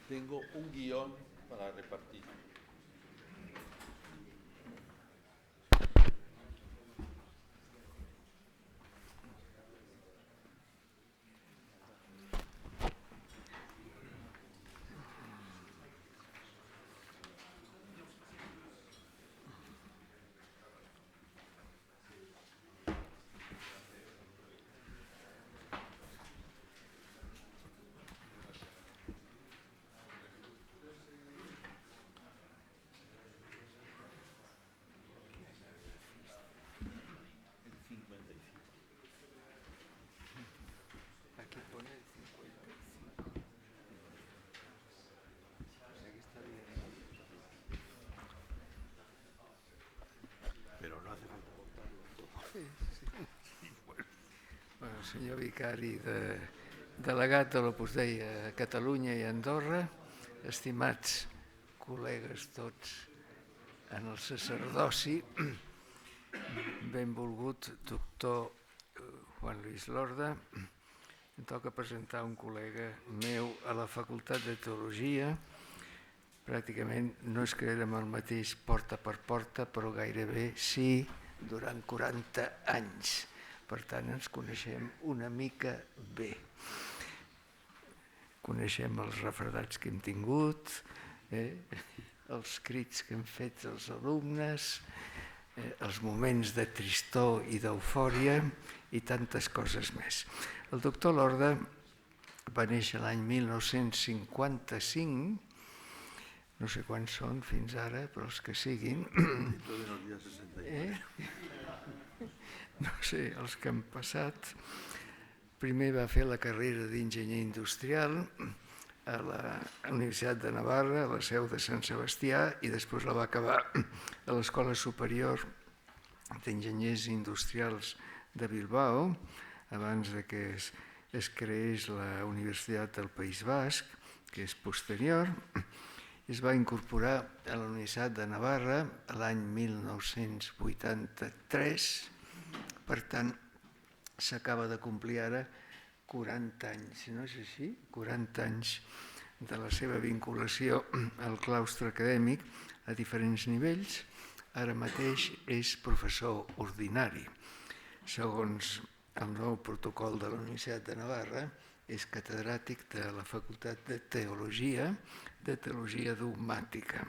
Tengo un guión para repartir. Aquí pone el 55. O sea que está bien. Pero no hace falta contarlo todo. Sí. Bueno, senyor vicari, delegat de l'Opus Dei a Catalunya i a Andorra, estimats col·legues tots en el sacerdoci, benvolgut doctor Juan Luis Lorda, em toca presentar un col·lega meu a la Facultat de Teologia. Pràcticament no és que érem el mateix porta per porta, però gairebé sí, durant 40 anys. Per tant, ens coneixem una mica bé. Coneixem els refredats que hem tingut, els crits que hem fet els alumnes, els moments de tristor i d'eufòria i tantes coses més. El doctor Lorda va néixer l'any 1955, no sé quants són fins ara, però els que siguin. No sé, els que han passat. Primer va fer la carrera d'enginyer industrial a la Universitat de Navarra, a la seu de Sant Sebastià, i després la va acabar a l'Escola Superior d'Enginyers Industrials de Bilbao, abans que es creés la Universitat del País Basc, que és posterior. Es va incorporar a la Universitat de Navarra l'any 1983, per tant, s'acaba de complir ara 40 anys, no és així? 40 anys de la seva vinculació al claustre acadèmic a diferents nivells. Ara mateix és professor ordinari. Segons el nou protocol de la Universitat de Navarra, és catedràtic de la Facultat de Teologia dogmàtica.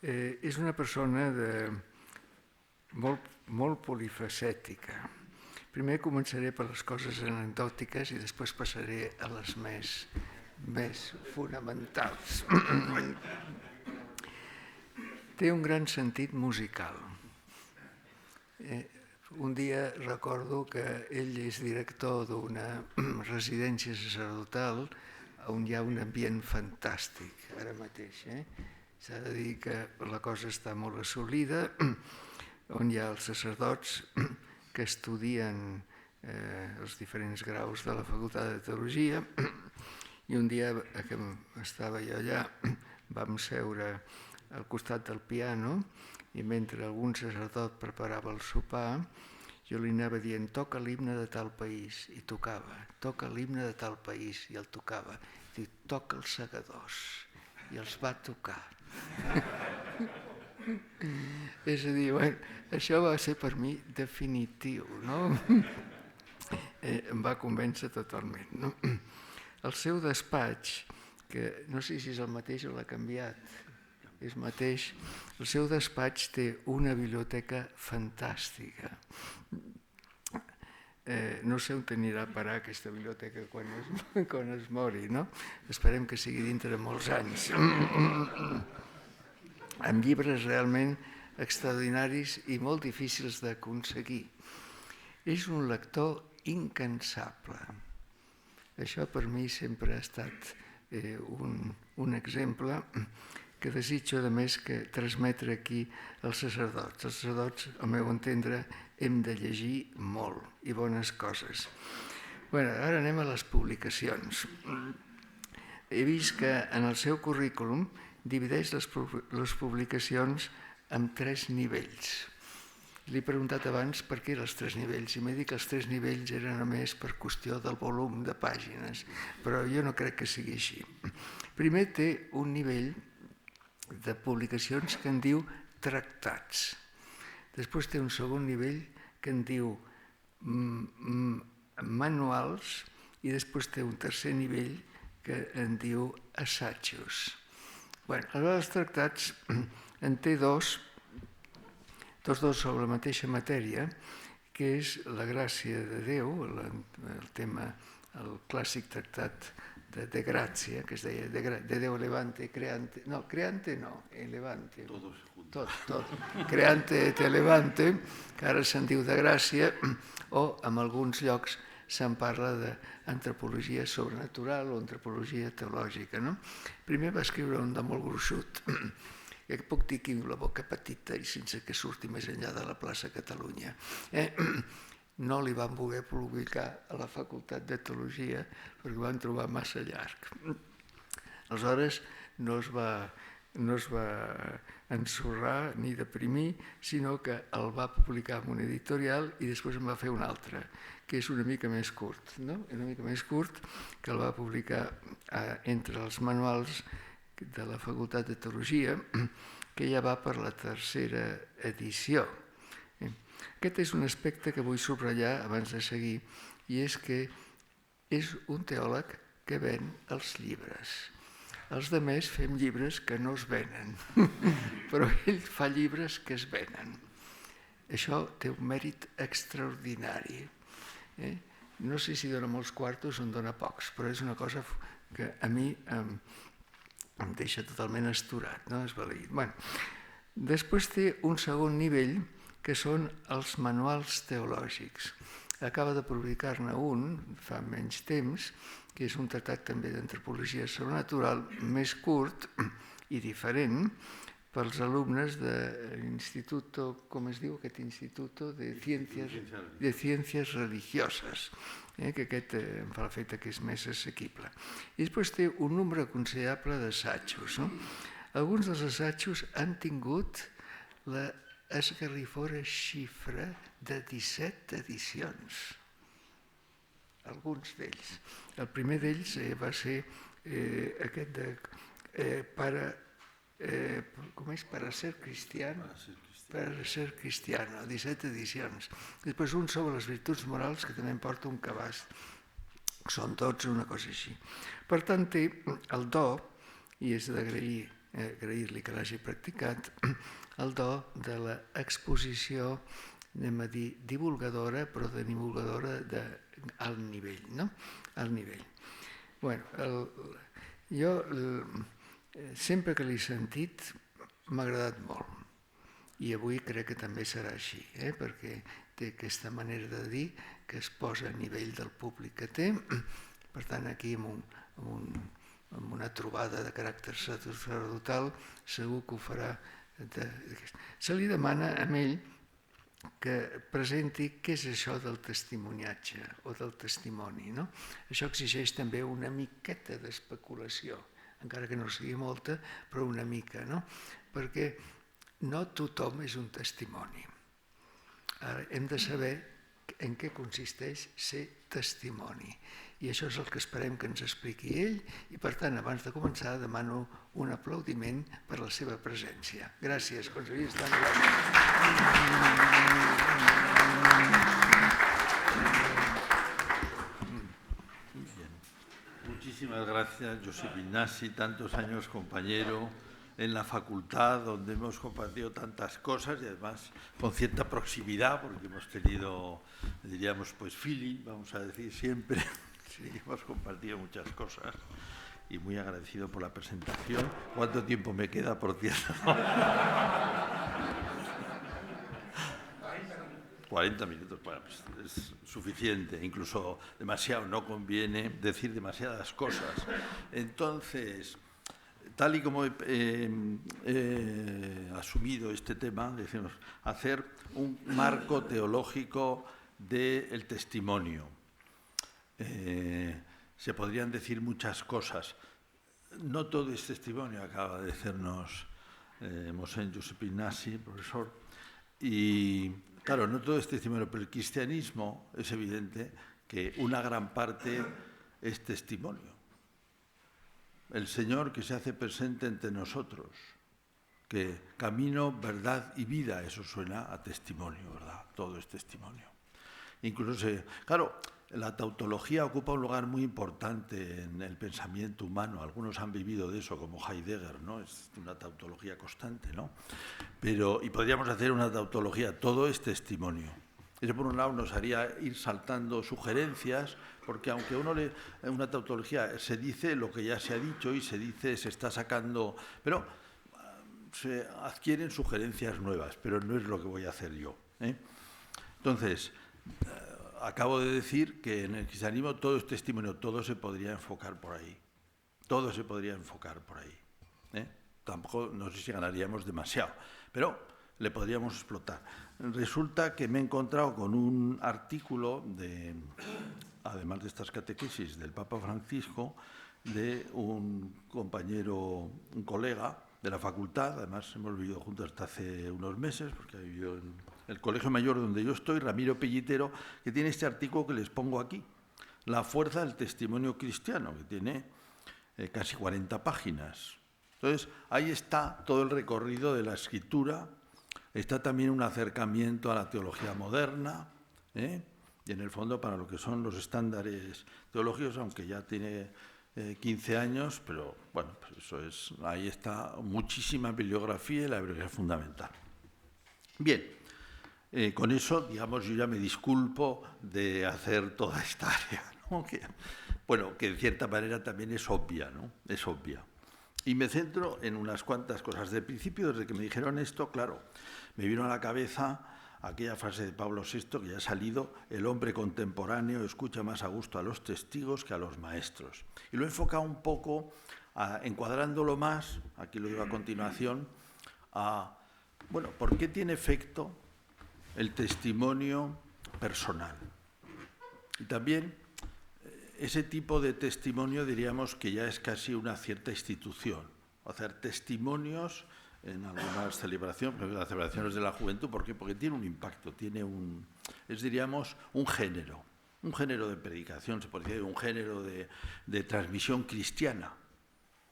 És una persona molt polifacètica. Primer començaré per les coses anecdòtiques i després passaré a les més fonamentals. Té un gran sentit musical. Un dia recordo que ell és director d'una residència sacerdotal on hi ha un ambient fantàstic ara mateix. S'ha de dir que la cosa està molt assolida, on hi ha els sacerdots que estudien els diferents graus de la Facultat de Teologia, i un dia que estava jo allà vam seure al costat del piano i mentre algun sacerdot preparava el sopar jo li anava dient toca l'himne de tal país i tocava, toca l'himne de tal país i el tocava, diu toca els segadors i els va tocar. És a dir, això va ser per mi definitiu, no? Em va convèncer totalment, no? El seu despatx, que no sé si és el mateix o l'ha canviat, és mateix, el seu despatx té una biblioteca fantàstica. No sé on anirà a parar aquesta biblioteca quan es mori, no? Esperem que sigui dintre de molts anys. Amb llibres realment extraordinaris i molt difícils d'aconseguir. És un lector incansable. Això per mi sempre ha estat un exemple que desitjo, a més, que transmetre aquí als sacerdots. Els sacerdots, al meu entendre, hem de llegir molt i bones coses. Ara anem a les publicacions. He vist que en el seu currículum divideix les publicacions en 3 nivells. Li he preguntat abans per què els 3 nivells i m'ha dit que els 3 nivells eren només per qüestió del volum de pàgines, però jo no crec que sigui així. Primer té un nivell de publicacions que en diu tractats. Després té un segon nivell que en diu manuals i després té un tercer nivell que en diu assajos. Els tractats en té tots dos sobre la mateixa matèria, que és la gràcia de Déu, el tema, el clàssic tractat de Gràcia, que es deia de Déu elevante, creante, no, elevante. Tot. Creante et elevante, que ara se'n diu de Gràcia, o en alguns llocs se'n parla d'antropologia sobrenatural o antropologia teològica. Primer va escriure un de molt gruixut, que puc dir que amb la boca petita i sense que surti més enllà de la plaça Catalunya. No li van voler publicar a la Facultat de Teologia perquè van trobar massa llarg. Aleshores no es va ensorrar ni deprimir, sinó que el va publicar en una editorial i després en va fer un altre, que és una mica més curt, una mica més curt, que el va publicar entre els manuals de la Facultat de Teologia, que ja va per la tercera edició. Aquest és un aspecte que vull subratllar abans de seguir, i és que és un teòleg que ven els llibres. Els altres fem llibres que no es venen, però ell fa llibres que es venen. Això té un mèrit extraordinari. No sé si dona molts quartos o en dona pocs, però és una cosa que a mi em deixa totalment asturat, esbalaït. Després té un segon nivell, que són els manuals teològics. Acaba de publicar-ne un, fa menys temps, que és un tractat també d'antropologia sobrenatural, més curt i diferent, pels alumnes de l'Institut, com es diu aquest Institut de Ciències Religioses, que aquest em fa l'efecte que és més assequible. I després té un nombre considerable d'assajos. Alguns dels assajos han tingut l'esgarrifora xifra de 17 edicions. Alguns d'ells. El primer d'ells va ser aquest de para ser cristiano. Per ser cristiano, 17 edicions. Després un sobre les virtuts morals, que també em porta un cabàs. Són tots una cosa així. Per tant, té el do, i és d'agrair-li que l'hagi practicat, el do de l'exposició, anem a dir, divulgadora, però de divulgadora al nivell, no? Al nivell. Jo, sempre que l'he sentit, m'ha agradat molt. I avui crec que també serà així, perquè té aquesta manera de dir que es posa a nivell del públic que té. Per tant, aquí amb una trobada de caràcter sacerdotal segur que ho farà. Se li demana a ell que presenti què és això del testimoniatge o del testimoni. Això exigeix també una miqueta d'especulació, encara que no sigui molta, però una mica, perquè no tothom és un testimoni. Ara, hem de saber en què consisteix ser testimoni. I això és el que esperem que ens expliqui ell i, per tant, abans de començar, demano un aplaudiment per la seva presència. Gràcies, conseller. Muchísimas gracias, Josep Ignasi, tantos años compañero en la facultad, donde hemos compartido tantas cosas y además con cierta proximidad, porque hemos tenido, diríamos, pues feeling, vamos a decir siempre, sí, hemos compartido muchas cosas y muy agradecido por la presentación. ¿Cuánto tiempo me queda, por cierto? 40 minutos, bueno, pues es suficiente, incluso demasiado, no conviene decir demasiadas cosas. Entonces, tal y como he asumido este tema, decimos, hacer un marco teológico del testimonio. Se podrían decir muchas cosas. No todo es testimonio, acaba de decirnos Mosén Josep Ignasi, profesor, y Claro, no todo es testimonio, pero el cristianismo es evidente que una gran parte es testimonio. El Señor que se hace presente entre nosotros, que camino, verdad y vida, eso suena a testimonio, ¿verdad? Todo es testimonio. Incluso, claro, la tautología ocupa un lugar muy importante en el pensamiento humano. Algunos han vivido de eso, como Heidegger, ¿no? Es una tautología constante, ¿no? Y podríamos hacer una tautología, todo es testimonio. Eso por un lado nos haría ir saltando sugerencias, porque aunque en una tautología se dice lo que ya se ha dicho y se está sacando, pero se adquieren sugerencias nuevas, pero no es lo que voy a hacer yo, ¿eh? Entonces, acabo de decir que en el cristianismo todo es testimonio, todo se podría enfocar por ahí. Todo se podría enfocar por ahí, ¿eh? Tampoco, no sé si ganaríamos demasiado, pero le podríamos explotar. Resulta que me he encontrado con un artículo, además de estas catequesis del Papa Francisco, de un compañero, un colega de la facultad, además hemos vivido juntos hasta hace unos meses, porque ha vivido en el colegio mayor donde yo estoy, Ramiro Pellitero, que tiene este artículo que les pongo aquí, La fuerza del testimonio cristiano, que tiene casi 40 páginas. Entonces, ahí está todo el recorrido de la escritura, está también un acercamiento a la teología moderna, y en el fondo para lo que son los estándares teológicos, aunque ya tiene 15 años, pero bueno, pues eso es, ahí está muchísima bibliografía y la bibliografía fundamental. Bien, con eso, digamos, yo ya me disculpo de hacer toda esta área, ¿no? Que en cierta manera también es obvia, ¿no? Es obvia. Y me centro en unas cuantas cosas. De principio, desde que me dijeron esto, claro, me vino a la cabeza aquella frase de Pablo VI que ya ha salido: el hombre contemporáneo escucha más a gusto a los testigos que a los maestros. Y lo he enfocado un poco, encuadrándolo más, aquí lo digo a continuación, ¿por qué tiene efecto el testimonio personal? Y también ese tipo de testimonio diríamos que ya es casi una cierta institución. Hacer testimonios en algunas celebraciones, las celebraciones de la juventud, ¿por qué? Porque tiene un impacto, diríamos, un género de predicación, se podría decir, un género de transmisión cristiana,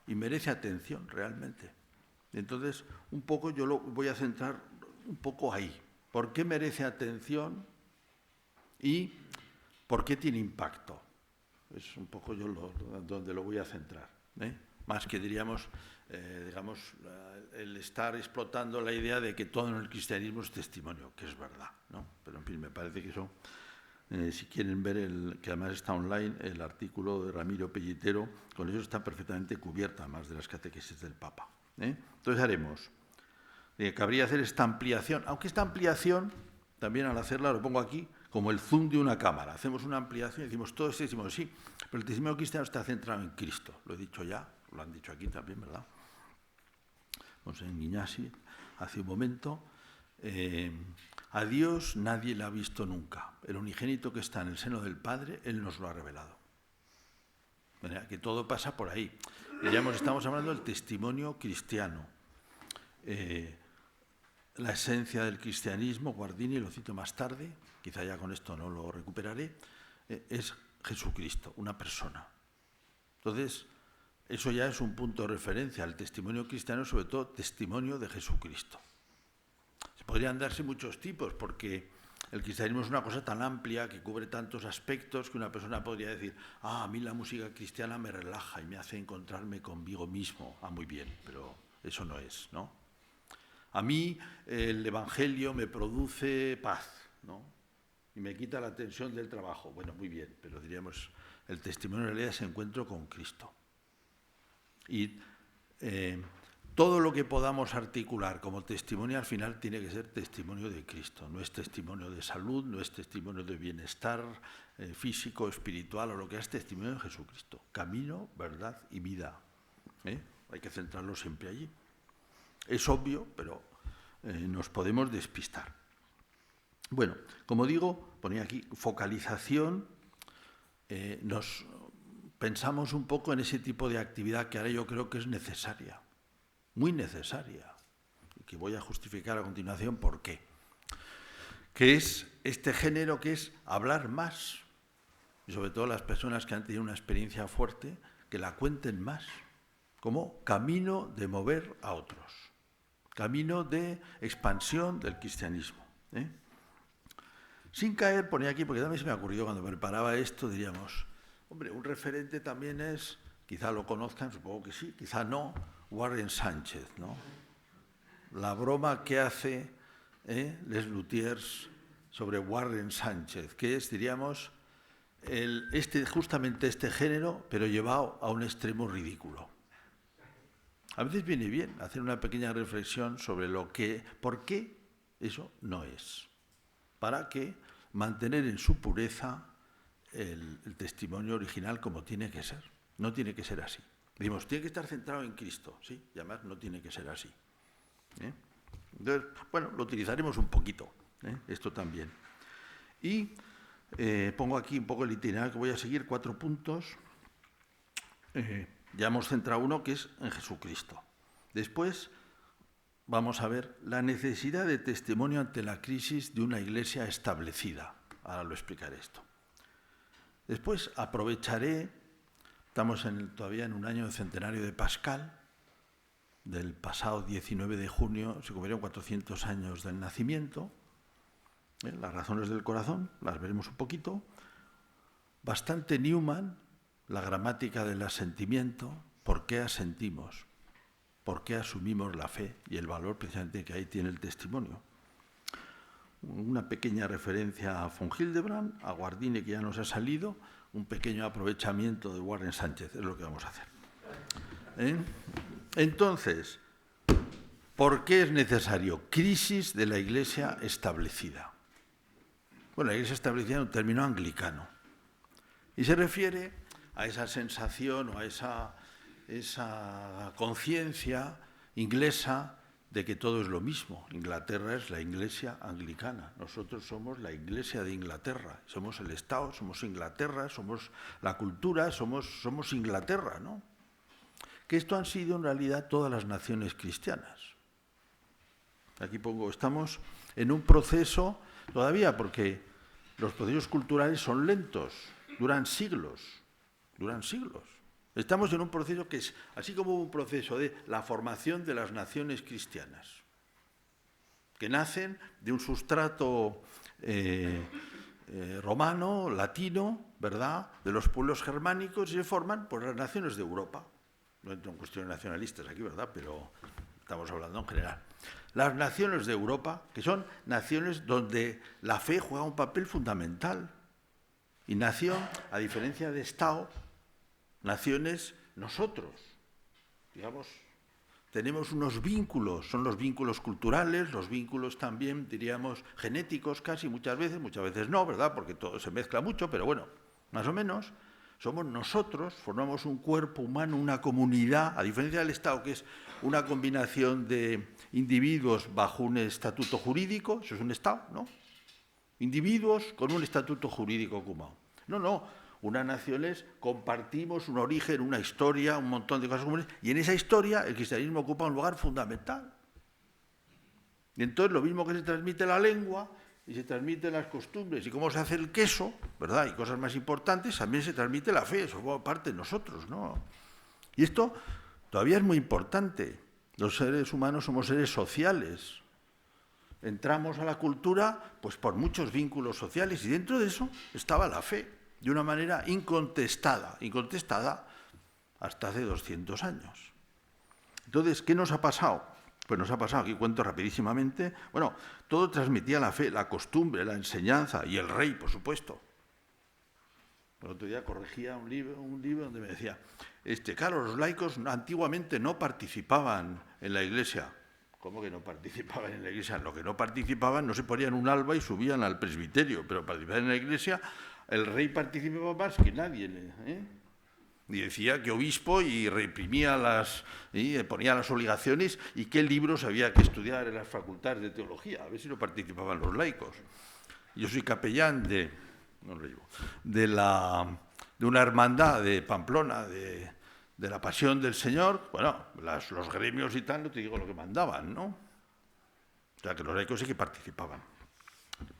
y merece atención realmente. Entonces, un poco yo lo voy a centrar un poco ahí. ¿Por qué merece atención y por qué tiene impacto? Es un poco yo donde lo voy a centrar, ¿eh? Más que digamos, el estar explotando la idea de que todo en el cristianismo es testimonio, que es verdad, ¿no? Pero en fin, me parece que eso, si quieren ver, que además está online, el artículo de Ramiro Pellitero, con eso está perfectamente cubierta, más de las catequesis del Papa, ¿eh? Entonces haremos, cabría hacer esta ampliación, aunque esta ampliación, también al hacerla, lo pongo aquí, como el zoom de una cámara. Hacemos una ampliación y decimos, todo es testimonio, sí, pero el testimonio cristiano está centrado en Cristo. Lo he dicho ya, lo han dicho aquí también, ¿verdad? En Ignasi, hace un momento, a Dios nadie le ha visto nunca. El unigénito que está en el seno del Padre, Él nos lo ha revelado. Que todo pasa por ahí. Estamos hablando del testimonio cristiano. La esencia del cristianismo, Guardini, lo cito más tarde, quizá ya con esto no lo recuperaré, es Jesucristo, una persona. Entonces, eso ya es un punto de referencia. El testimonio cristiano, sobre todo, testimonio de Jesucristo. Se podrían darse muchos tipos, porque el cristianismo es una cosa tan amplia que cubre tantos aspectos que una persona podría decir, a mí la música cristiana me relaja y me hace encontrarme conmigo mismo. Muy bien, pero eso no es, ¿no? A mí el Evangelio me produce paz, ¿no? Y me quita la tensión del trabajo. Bueno, muy bien, pero diríamos, el testimonio en realidad es encuentro con Cristo. Y todo lo que podamos articular como testimonio al final tiene que ser testimonio de Cristo. No es testimonio de salud, no es testimonio de bienestar físico, espiritual, o lo que es testimonio de Jesucristo. Camino, verdad y vida. Hay que centrarlo siempre allí. Es obvio, pero nos podemos despistar. Bueno, como digo, ponía aquí focalización, nos pensamos un poco en ese tipo de actividad que ahora yo creo que es necesaria, muy necesaria, y que voy a justificar a continuación por qué. que es este género que es hablar más, y sobre todo las personas que han tenido una experiencia fuerte, que la cuenten más, como camino de mover a otros, camino de expansión del cristianismo. Sin caer, ponía aquí, porque también se me ocurrió cuando preparaba esto, diríamos, hombre, un referente también es, quizá lo conozcan, supongo que sí, quizá no, Warren Sánchez, ¿no? La broma que hace Les Luthiers sobre Warren Sánchez, que es, diríamos, justamente este género, pero llevado a un extremo ridículo. A veces viene bien hacer una pequeña reflexión sobre por qué eso no es, para que mantener en su pureza el testimonio original como tiene que ser. No tiene que ser así. Decimos, tiene que estar centrado en Cristo, ¿sí? Y además no tiene que ser así. Entonces, bueno, lo utilizaremos un poquito, esto también. Y pongo aquí un poco el itinerario que voy a seguir, 4 puntos. Ya hemos centrado uno que es en Jesucristo. Después vamos a ver la necesidad de testimonio ante la crisis de una iglesia establecida. Ahora lo explicaré esto. Después aprovecharé, estamos todavía en un año de centenario de Pascal, del pasado 19 de junio, se cumplieron 400 años del nacimiento. Las razones del corazón, las veremos un poquito. Bastante Newman, la gramática del asentimiento, ¿por qué asentimos? ¿Por qué asumimos la fe y el valor precisamente que ahí tiene el testimonio? Una pequeña referencia a von Hildebrand, a Guardini, que ya nos ha salido, un pequeño aprovechamiento de Warren Sánchez, es lo que vamos a hacer. Entonces, ¿por qué es necesario? Crisis de la Iglesia establecida. Bueno, la Iglesia establecida es un término anglicano y se refiere a esa sensación o a esa conciencia inglesa de que todo es lo mismo. Inglaterra es la Iglesia anglicana, nosotros somos la Iglesia de Inglaterra, somos el Estado, somos Inglaterra, somos la cultura, somos Inglaterra, ¿no? Que esto han sido en realidad todas las naciones cristianas. Aquí pongo, estamos en un proceso todavía, porque los procesos culturales son lentos, duran siglos. Estamos en un proceso que es, así como un proceso de la formación de las naciones cristianas, que nacen de un sustrato romano, latino, ¿verdad?, de los pueblos germánicos, y se forman por las naciones de Europa. No entro en cuestiones nacionalistas aquí, ¿verdad?, pero estamos hablando en general. Las naciones de Europa, que son naciones donde la fe juega un papel fundamental. Y nación, a diferencia de Estado, naciones, nosotros, digamos, tenemos unos vínculos, son los vínculos culturales, los vínculos también, diríamos, genéticos casi, muchas veces no, ¿verdad?, porque todo se mezcla mucho, pero bueno, más o menos, somos nosotros, formamos un cuerpo humano, una comunidad, a diferencia del Estado, que es una combinación de individuos bajo un estatuto jurídico, eso es un Estado, ¿no? Individuos con un estatuto jurídico común. No, unas naciones compartimos un origen, una historia, un montón de cosas comunes, y en esa historia el cristianismo ocupa un lugar fundamental. Y entonces lo mismo que se transmite la lengua y se transmiten las costumbres y cómo se hace el queso, ¿verdad?, y cosas más importantes, también se transmite la fe, eso forma parte de nosotros, ¿no? Y esto todavía es muy importante. Los seres humanos somos seres sociales. Entramos a la cultura pues por muchos vínculos sociales y dentro de eso estaba la fe, de una manera incontestada hasta hace 200 años. Entonces, ¿qué nos ha pasado? Pues nos ha pasado, aquí cuento rapidísimamente, bueno, todo transmitía la fe, la costumbre, la enseñanza y el rey, por supuesto. El otro día corregía un libro donde me decía, claro, los laicos antiguamente no participaban en la Iglesia. ¿Cómo que no participaban en la Iglesia? Lo que no participaban, no se ponían un alba y subían al presbiterio, pero participaban en la Iglesia, el rey participaba más que nadie, Y decía que obispo y reprimía ponía las obligaciones y qué libros había que estudiar en las facultades de teología, a ver si no participaban los laicos. Yo soy capellán de una hermandad de Pamplona, de la Pasión del Señor. Bueno, los gremios y tal, no te digo lo que mandaban, ¿no? O sea, que los laicos sí que participaban.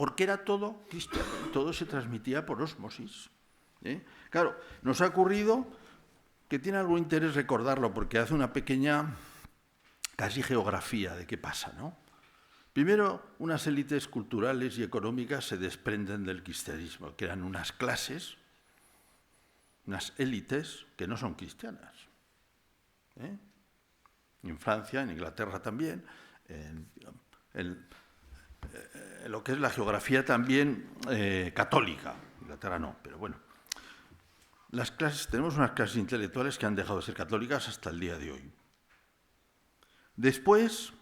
porque era todo cristiano, todo se transmitía por ósmosis. Claro, nos ha ocurrido que tiene algún interés recordarlo, porque hace una pequeña, casi geografía de qué pasa, ¿no? Primero, unas élites culturales y económicas se desprenden del cristianismo, que eran unas clases, unas élites que no son cristianas. En Francia, en Inglaterra también, en lo que es la geografía también católica. Inglaterra no, pero bueno. Tenemos unas clases intelectuales que han dejado de ser católicas hasta el día de hoy. Después,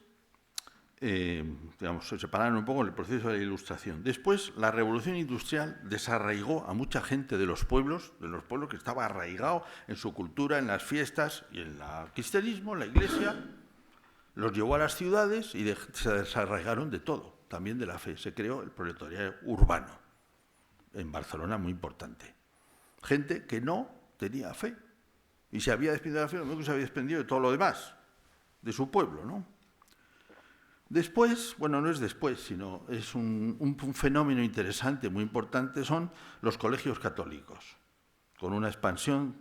se separaron un poco en el proceso de la Ilustración. Después, la Revolución Industrial desarraigó a mucha gente de los pueblos que estaba arraigado en su cultura, en las fiestas y en el cristianismo, en la iglesia. Los llevó a las ciudades y se desarraigaron de todo, también de la fe. Se creó el proletariado urbano, en Barcelona, muy importante. Gente que no tenía fe y se había desprendido de la fe, lo mismo que se había desprendido de todo lo demás, de su pueblo, ¿no? Después, bueno, no es después, sino es un fenómeno interesante, muy importante, son los colegios católicos, con una expansión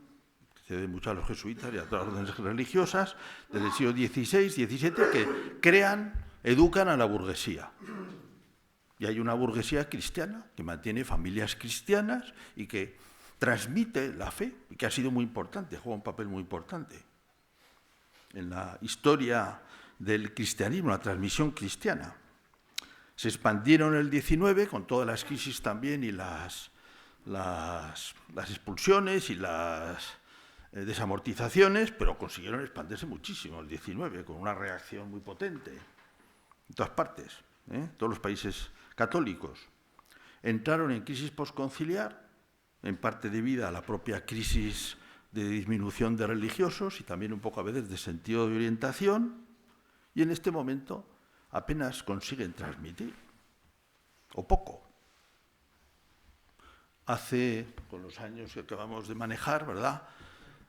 que se debe mucho a los jesuitas y a todas las órdenes religiosas desde el siglo XVI, XVII, que educan a la burguesía. Y hay una burguesía cristiana que mantiene familias cristianas y que transmite la fe, y que ha sido muy importante, juega un papel muy importante en la historia del cristianismo, la transmisión cristiana. Se expandieron en el XIX con todas las crisis también y las expulsiones y las desamortizaciones, pero consiguieron expandirse muchísimo en el XIX, con una reacción muy potente en todas partes, todos los países católicos. Entraron en crisis posconciliar, en parte debida a la propia crisis de disminución de religiosos y también un poco a veces de sentido de orientación, y en este momento apenas consiguen transmitir, o poco. Con los años que acabamos de manejar, ¿verdad?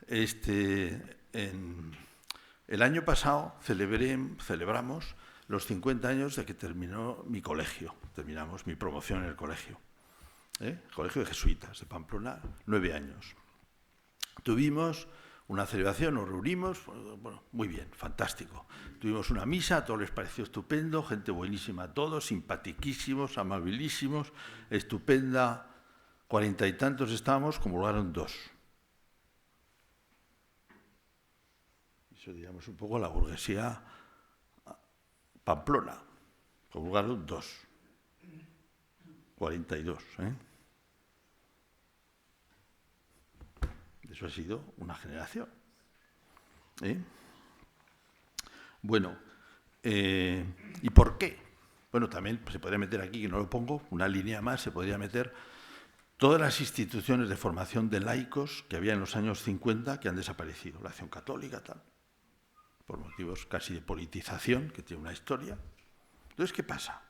El año pasado celebramos los 50 años de que terminó mi colegio, terminamos mi promoción en el colegio. El Colegio de Jesuitas de Pamplona, 9 años. Tuvimos una celebración, nos reunimos, bueno, muy bien, fantástico. Tuvimos una misa, a todos les pareció estupendo, gente buenísima a todos, simpatiquísimos, amabilísimos, estupenda. 40 y tantos estábamos, convocaron 2. Eso, digamos, un poco la burguesía Pamplona, convocaron 2. 42, Eso ha sido una generación. Bueno, ¿y por qué? Bueno, también se podría meter aquí, que no lo pongo, una línea más, se podría meter todas las instituciones de formación de laicos que había en los años 50 que han desaparecido. La Acción Católica, tal, por motivos casi de politización, que tiene una historia. Entonces, ¿qué pasa?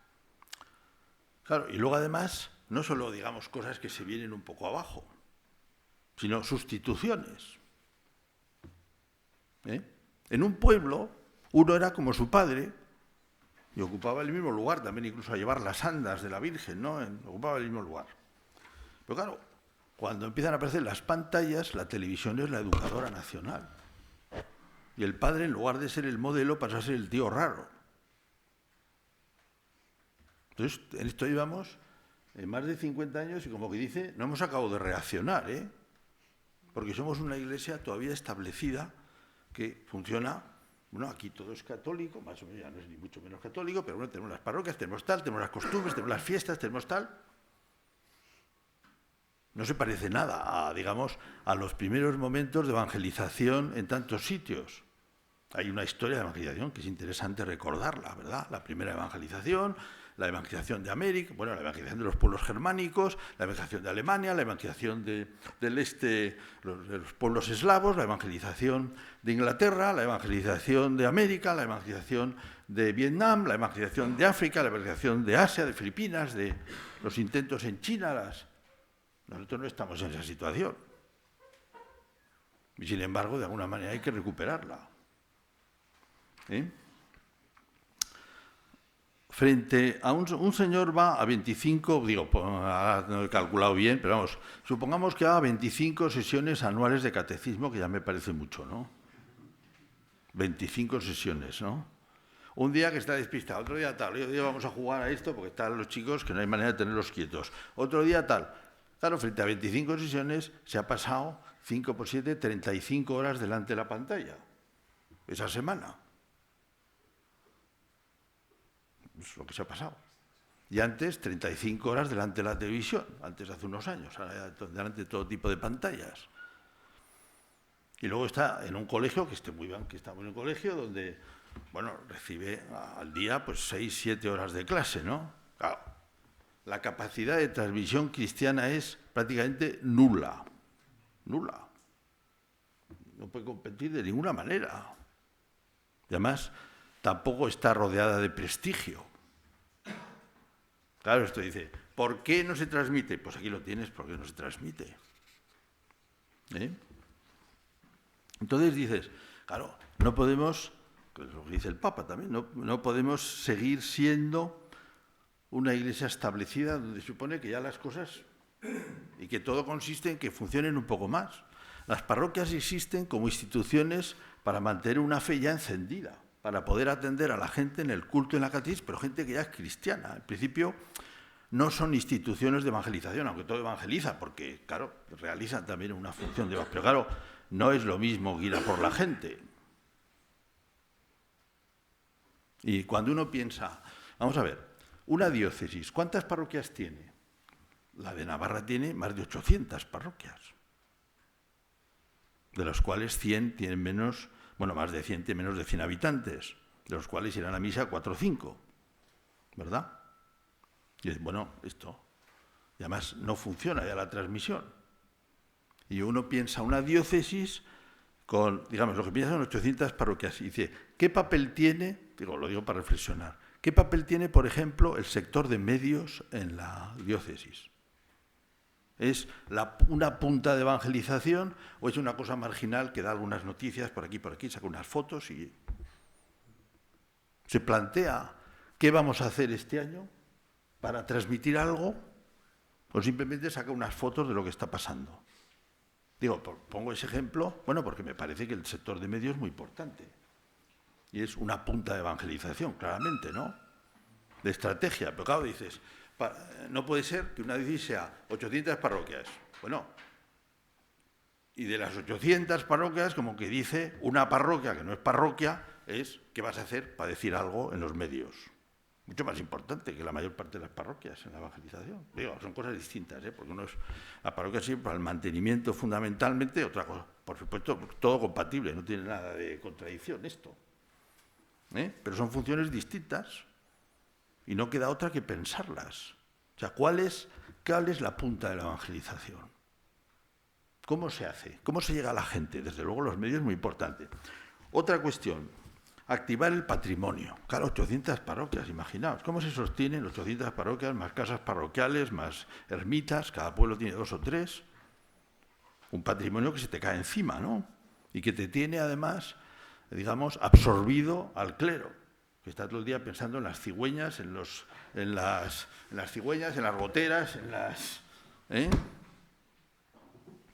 Claro, y luego además, no solo digamos cosas que se vienen un poco abajo, sino sustituciones. En un pueblo, uno era como su padre y ocupaba el mismo lugar, también incluso a llevar las andas de la Virgen, ¿no? Ocupaba el mismo lugar. Pero claro, cuando empiezan a aparecer las pantallas, la televisión es la educadora nacional. Y el padre, en lugar de ser el modelo, pasa a ser el tío raro. Entonces, en esto llevamos más de 50 años y, como que dice, no hemos acabado de reaccionar, porque somos una iglesia todavía establecida que funciona, bueno, aquí todo es católico, más o menos ya no es ni mucho menos católico, pero bueno, tenemos las parroquias, tenemos tal, tenemos las costumbres, tenemos las fiestas, tenemos tal. No se parece nada a, digamos, a los primeros momentos de evangelización en tantos sitios. Hay una historia de evangelización que es interesante recordarla, ¿verdad? La primera evangelización, la evangelización de América, bueno, la evangelización de los pueblos germánicos, la evangelización de Alemania, la evangelización del este, de los pueblos eslavos, la evangelización de Inglaterra, la evangelización de América, la evangelización de Vietnam, la evangelización de África, la evangelización de Asia, de Filipinas, de los intentos en China. Nosotros no estamos en esa situación. Y sin embargo, de alguna manera hay que recuperarla. frente a un señor va a 25, digo, ahora no he calculado bien, pero vamos, supongamos que va a 25 sesiones anuales de catecismo, que ya me parece mucho, ¿no? 25 sesiones, ¿no? Un día que está despistado, otro día tal, otro día vamos a jugar a esto porque están los chicos que no hay manera de tenerlos quietos, otro día tal. Claro, frente a 25 sesiones se ha pasado 5 por 7, 35 horas delante de la pantalla, esa semana. Es lo que se ha pasado. Y antes, 35 horas delante de la televisión, antes hace unos años, ahora delante de todo tipo de pantallas. Y luego está en un colegio, que esté muy bien, que está en un colegio donde, bueno, recibe al día pues 6, 7 horas de clase, ¿no? Claro, la capacidad de transmisión cristiana es prácticamente nula, nula. No puede competir de ninguna manera. Y además, tampoco está rodeada de prestigio. Claro, esto dice, ¿por qué no se transmite? Pues aquí lo tienes, ¿por qué no se transmite? Entonces dices, claro, no podemos, que es lo que dice el Papa también, no podemos seguir siendo una iglesia establecida donde se supone que ya las cosas y que todo consiste en que funcionen un poco más. Las parroquias existen como instituciones para mantener una fe ya encendida, para poder atender a la gente en el culto y en la catequesis, pero gente que ya es cristiana. En principio, no son instituciones de evangelización, aunque todo evangeliza, porque, claro, realizan también una función de evangelización. Pero, claro, no es lo mismo que ir a por la gente. Y cuando uno piensa, vamos a ver, una diócesis, ¿cuántas parroquias tiene? La de Navarra tiene más de 800 parroquias, de los cuales 100 tienen menos, bueno, más de 100 tienen menos de 100 habitantes, de los cuales irán a misa 4 o 5, ¿verdad? Y es, bueno, esto, y además no funciona ya la transmisión. Y uno piensa una diócesis con, digamos, lo que piensa son 800 parroquias, y dice, ¿qué papel tiene? Digo, lo digo para reflexionar. ¿Qué papel tiene, por ejemplo, el sector de medios en la diócesis? ¿Es una punta de evangelización o es una cosa marginal que da algunas noticias por aquí, saca unas fotos y se plantea qué vamos a hacer este año para transmitir algo o simplemente saca unas fotos de lo que está pasando? Digo, pongo ese ejemplo, bueno, porque me parece que el sector de medios es muy importante y es una punta de evangelización, claramente, ¿no? De estrategia, pero claro, dices, no puede ser que una diócesis sea 800 parroquias. Bueno, y de las 800 parroquias, como que dice, una parroquia que no es parroquia, es ¿qué vas a hacer para decir algo en los medios? Mucho más importante que la mayor parte de las parroquias en la evangelización. Digo, son cosas distintas, porque uno es la parroquia sí para el mantenimiento fundamentalmente, otra cosa, por supuesto, todo compatible, no tiene nada de contradicción esto. Pero son funciones distintas. Y no queda otra que pensarlas. O sea, ¿cuál es la punta de la evangelización? ¿Cómo se hace? ¿Cómo se llega a la gente? Desde luego los medios es muy importante. Otra cuestión, activar el patrimonio. Claro, 800 parroquias, imaginaos. ¿Cómo se sostienen 800 parroquias, más casas parroquiales, más ermitas? Cada pueblo tiene 2 o 3. Un patrimonio que se te cae encima, ¿no? Y que te tiene, además, digamos, absorbido al clero, que está todo el día pensando en las cigüeñas, en las cigüeñas, en las goteras, en las...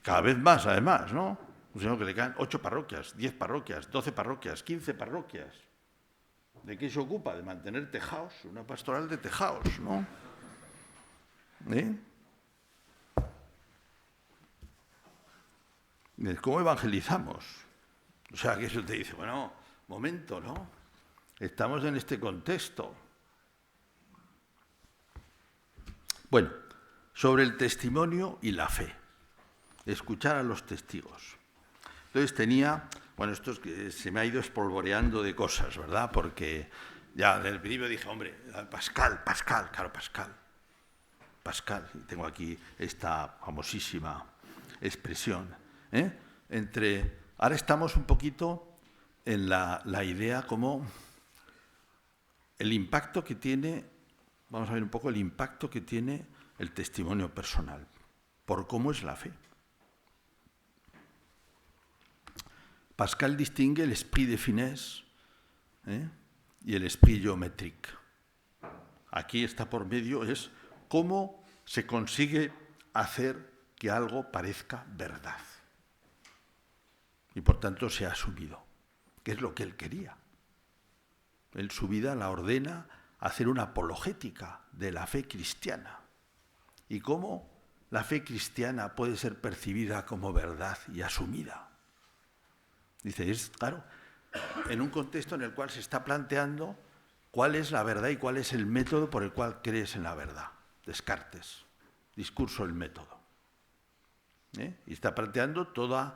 Cada vez más, además, ¿no? Un señor que le caen 8 parroquias, 10 parroquias, 12 parroquias, 15 parroquias. ¿De qué se ocupa? De mantener tejaos, una pastoral de tejaos, ¿no? ¿Cómo evangelizamos? O sea, que eso te dice, bueno, momento, ¿no? Estamos en este contexto. Bueno, sobre el testimonio y la fe. Escuchar a los testigos. Entonces bueno, esto es que se me ha ido espolvoreando de cosas, ¿verdad? Porque ya desde el principio dije, hombre, Pascal, claro, Pascal. Tengo aquí esta famosísima expresión. Ahora estamos un poquito en la idea como el impacto que tiene, vamos a ver un poco el impacto que tiene el testimonio personal, por cómo es la fe. Pascal distingue el esprit de finesse y el esprit géométrique. aquí está por medio, es cómo se consigue hacer que algo parezca verdad. Y por tanto se ha asumido, que es lo que él quería. Él su vida la ordena a hacer una apologética de la fe cristiana. Y cómo la fe cristiana puede ser percibida como verdad y asumida. Dice, es claro, en un contexto en el cual se está planteando cuál es la verdad y cuál es el método por el cual crees en la verdad. Descartes, discurso del método. Y está planteando toda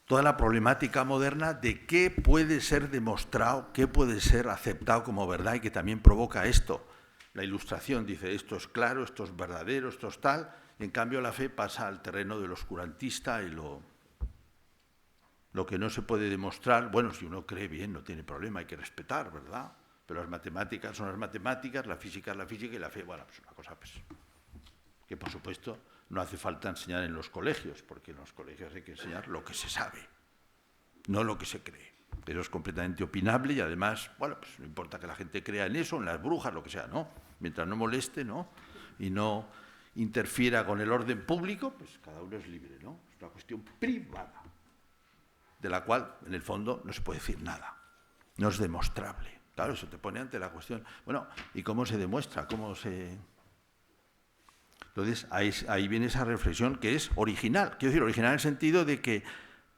la problemática moderna de qué puede ser demostrado, qué puede ser aceptado como verdad y que también provoca esto. La Ilustración dice, esto es claro, esto es verdadero, esto es tal, y en cambio la fe pasa al terreno del oscurantista y lo que no se puede demostrar, bueno, si uno cree bien, no tiene problema, hay que respetar, ¿verdad? Pero las matemáticas son las matemáticas, la física es la física y la fe, bueno, pues una cosa pues, que por supuesto no hace falta enseñar en los colegios, porque en los colegios hay que enseñar lo que se sabe, no lo que se cree. Pero es completamente opinable y además, bueno, pues no importa que la gente crea en eso, en las brujas, lo que sea, ¿no? Mientras no moleste, ¿no? Y no interfiera con el orden público, pues cada uno es libre, ¿no? Es una cuestión privada, de la cual, en el fondo, no se puede decir nada. No es demostrable. Claro, eso te pone ante la cuestión, bueno, ¿y cómo se demuestra? ¿Cómo se...? Entonces, ahí viene esa reflexión que es original. Quiero decir, original en el sentido de que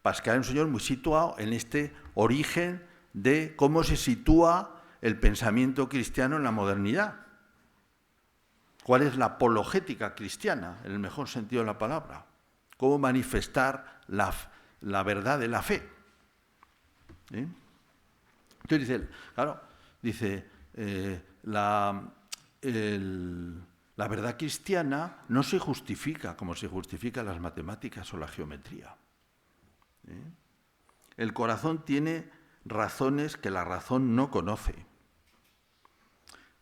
Pascal es un señor muy situado en este origen de cómo se sitúa el pensamiento cristiano en la modernidad. ¿Cuál es la apologética cristiana, en el mejor sentido de la palabra? ¿Cómo manifestar la verdad de la fe? Entonces dice, claro, dice, la verdad cristiana no se justifica como se justifican las matemáticas o la geometría. El corazón tiene razones que la razón no conoce.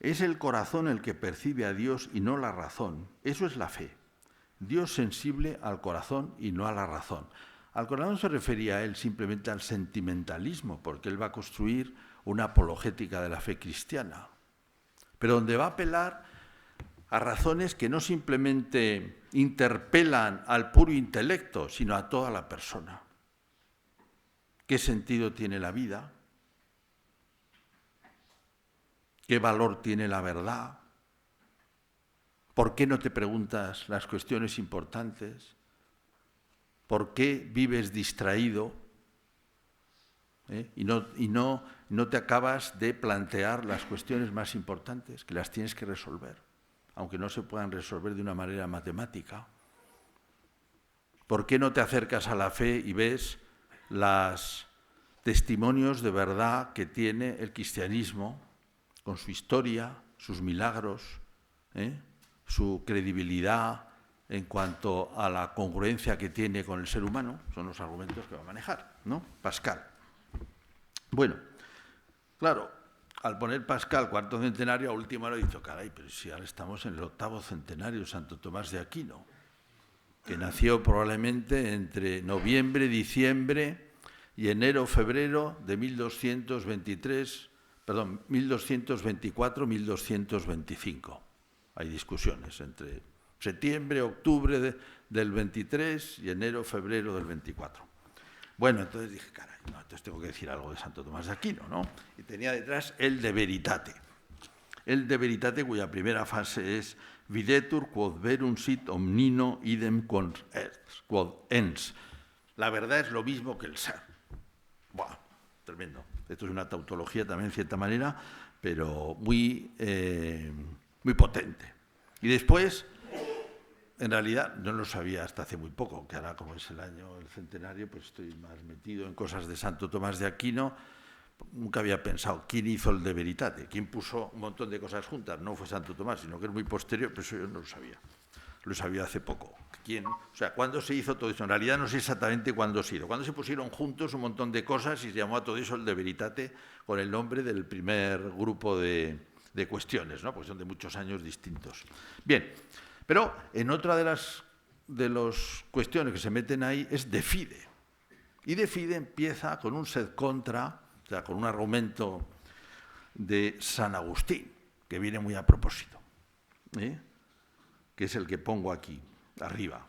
Es el corazón el que percibe a Dios y no la razón. Eso es la fe. Dios sensible al corazón y no a la razón. Al corazón se refería a él simplemente al sentimentalismo, porque él va a construir una apologética de la fe cristiana, pero donde va a apelar a razones que no simplemente interpelan al puro intelecto, sino a toda la persona. ¿Qué sentido tiene la vida? ¿Qué valor tiene la verdad? ¿Por qué no te preguntas las cuestiones importantes? ¿Por qué vives distraído? Y no te acabas de plantear las cuestiones más importantes, que las tienes que resolver, aunque no se puedan resolver de una manera matemática. ¿Por qué no te acercas a la fe y ves los testimonios de verdad que tiene el cristianismo con su historia, sus milagros, su credibilidad en cuanto a la congruencia que tiene con el ser humano? Son los argumentos que va a manejar, ¿no? Pascal. Bueno, claro, al poner Pascal cuarto centenario, a última hora he dicho, caray, pero si ahora estamos en el octavo centenario de Santo Tomás de Aquino, que nació probablemente entre noviembre, diciembre y enero, febrero de 1224, 1225. Hay discusiones entre septiembre, octubre del 23 y enero, febrero del 24. Bueno, entonces dije, caray, no, entonces tengo que decir algo de Santo Tomás de Aquino, ¿no? Y tenía detrás el De Veritate. El De Veritate, cuya primera fase es videtur quod verum sit omnino idem quod ens. La verdad es lo mismo que el ser. Buah, tremendo. Esto es una tautología también, en cierta manera, pero muy potente. Y después, en realidad, no lo sabía hasta hace muy poco, que ahora, como es el año, el centenario, pues estoy más metido en cosas de Santo Tomás de Aquino. Nunca había pensado quién hizo el De Veritate, quién puso un montón de cosas juntas. No fue Santo Tomás, sino que es muy posterior, pero eso yo no lo sabía. Lo sabía hace poco. ¿Cuándo se hizo todo eso? En realidad no sé exactamente cuándo se hizo. Cuándo se pusieron juntos un montón de cosas y se llamó a todo eso el De Veritate con el nombre del primer grupo de cuestiones, ¿no? Porque son de muchos años distintos. Bien, pero en otra de las cuestiones que se meten ahí es de fide. Y de fide empieza con un sed contra, o sea, con un argumento de San Agustín. que viene muy a propósito, que es el que pongo aquí, arriba.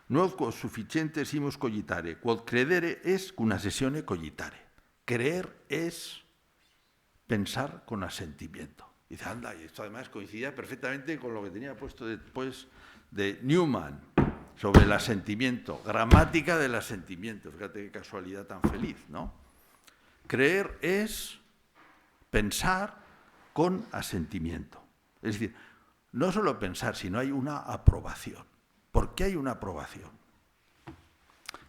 Non è sufficiente simus cogitare, quod credere es una sessione cogitare. Creer es pensar con asentimiento. Dice, anda, y esto además coincidía perfectamente con lo que tenía puesto después de Newman, sobre el asentimiento, gramática del asentimiento. Fíjate qué casualidad tan feliz, ¿no? Creer es pensar con asentimiento. Es decir, no solo pensar, sino hay una aprobación. ¿Por qué hay una aprobación?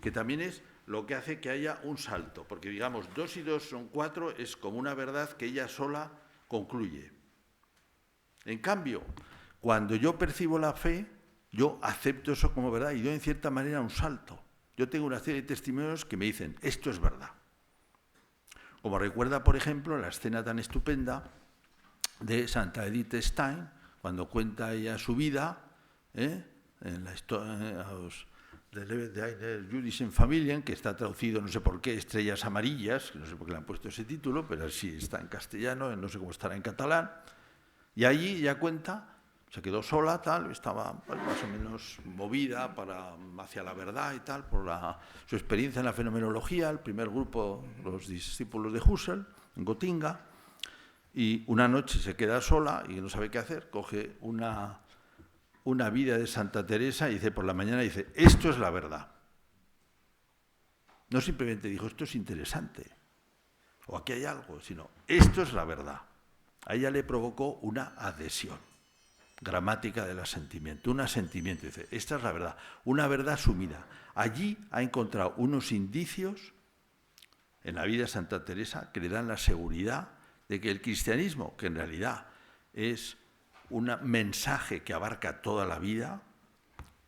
Que también es lo que hace que haya un salto, porque digamos 2 y 2 son 4, es como una verdad que ella sola concluye. En cambio, cuando yo percibo la fe, yo acepto eso como verdad y doy en cierta manera un salto. Yo tengo una serie de testimonios que me dicen, esto es verdad. Como recuerda, por ejemplo, la escena tan estupenda de Santa Edith Stein, cuando cuenta ella su vida, en la historia de Jüdischen Familien, que está traducido, no sé por qué, Estrellas Amarillas, no sé por qué le han puesto ese título, pero sí está en castellano, no sé cómo estará en catalán, y allí ella cuenta, se quedó sola, tal, estaba más o menos movida hacia la verdad y tal, por su experiencia en la fenomenología, el primer grupo, los discípulos de Husserl, en Gotinga, y una noche se queda sola y no sabe qué hacer, coge una vida de Santa Teresa y dice, por la mañana dice, esto es la verdad. No simplemente dijo, esto es interesante, o aquí hay algo, sino, esto es la verdad. A ella le provocó una adhesión, gramática del asentimiento, un asentimiento, dice, esta es la verdad, una verdad sumida. Allí ha encontrado unos indicios en la vida de Santa Teresa que le dan la seguridad de que el cristianismo, que en realidad es un mensaje que abarca toda la vida,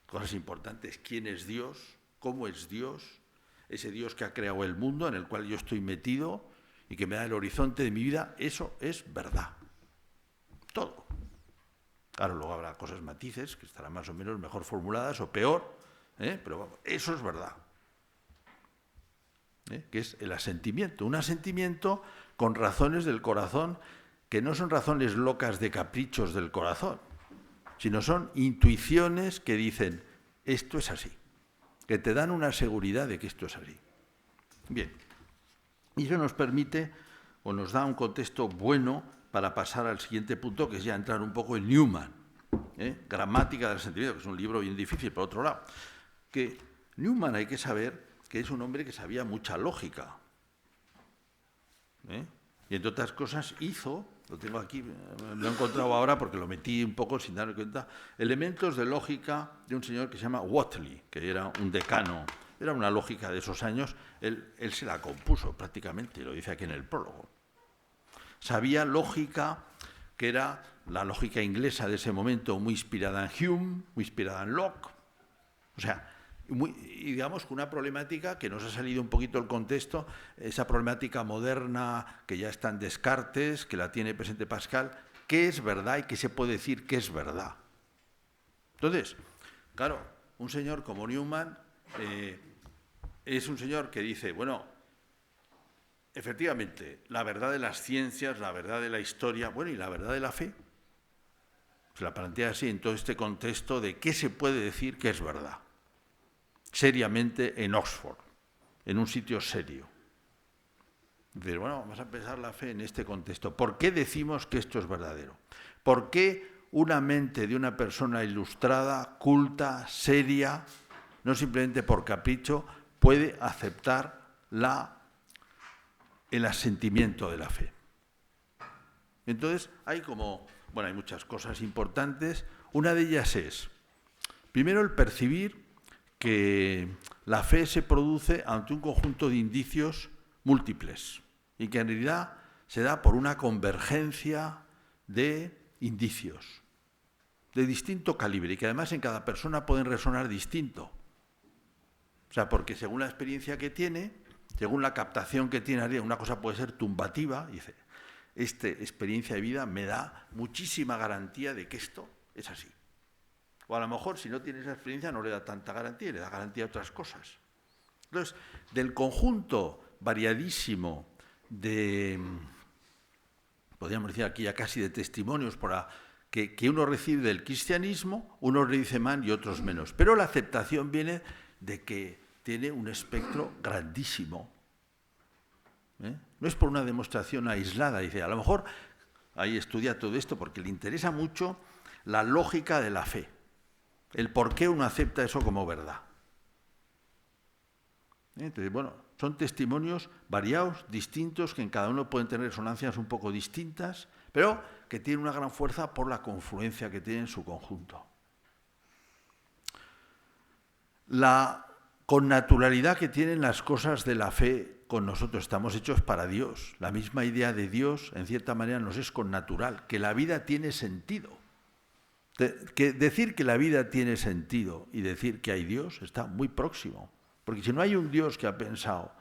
cosas importantes, quién es Dios, cómo es Dios, ese Dios que ha creado el mundo en el cual yo estoy metido y que me da el horizonte de mi vida, eso es verdad. Todo. Claro, luego habrá cosas matices que estarán más o menos mejor formuladas o peor, pero vamos, eso es verdad. Que es el asentimiento, un asentimiento con razones del corazón que no son razones locas de caprichos del corazón, sino son intuiciones que dicen, esto es así, que te dan una seguridad de que esto es así. Bien, y eso nos permite o nos da un contexto bueno para pasar al siguiente punto, que es ya entrar un poco en Newman, Gramática del Sentimiento, que es un libro bien difícil, por otro lado. Que Newman hay que saber que es un hombre que sabía mucha lógica. Y entre otras cosas hizo, lo tengo aquí, lo he encontrado ahora porque lo metí un poco sin darme cuenta, elementos de lógica de un señor que se llama Whately, que era un decano, era una lógica de esos años, él se la compuso prácticamente, lo dice aquí en el prólogo. Sabía lógica, que era la lógica inglesa de ese momento, muy inspirada en Hume, muy inspirada en Locke, o sea, y digamos con una problemática que nos ha salido un poquito del contexto, esa problemática moderna que ya está en Descartes, que la tiene presente Pascal, ¿qué es verdad y qué se puede decir que es verdad? Entonces, claro, un señor como Newman es un señor que dice, bueno, efectivamente, la verdad de las ciencias, la verdad de la historia, bueno, y la verdad de la fe, se la plantea así en todo este contexto de qué se puede decir que es verdad. Seriamente en Oxford, en un sitio serio. Dice, bueno, vamos a pensar la fe en este contexto. ¿Por qué decimos que esto es verdadero? ¿Por qué una mente de una persona ilustrada, culta, seria, no simplemente por capricho, puede aceptar el asentimiento de la fe? Entonces, hay muchas cosas importantes. Una de ellas es, primero, el percibir que la fe se produce ante un conjunto de indicios múltiples y que en realidad se da por una convergencia de indicios de distinto calibre y que además en cada persona pueden resonar distinto. O sea, porque según la experiencia que tiene, según la captación que tiene, una cosa puede ser tumbativa, y dice, esta experiencia de vida me da muchísima garantía de que esto es así. O a lo mejor, si no tiene esa experiencia, no le da tanta garantía, le da garantía a otras cosas. Entonces, del conjunto variadísimo de podríamos decir aquí ya casi de testimonios que uno recibe del cristianismo, unos le dice más y otros menos. Pero la aceptación viene de que tiene un espectro grandísimo. No es por una demostración aislada, dice, a lo mejor ahí estudia todo esto porque le interesa mucho la lógica de la fe, el por qué uno acepta eso como verdad. Entonces, bueno, son testimonios variados, distintos, que en cada uno pueden tener resonancias un poco distintas, pero que tienen una gran fuerza por la confluencia que tienen en su conjunto. La connaturalidad que tienen las cosas de la fe con nosotros, estamos hechos para Dios. La misma idea de Dios, en cierta manera, nos es connatural, que la vida tiene sentido. Que decir que la vida tiene sentido y decir que hay Dios está muy próximo. Porque si no hay un Dios que ha pensado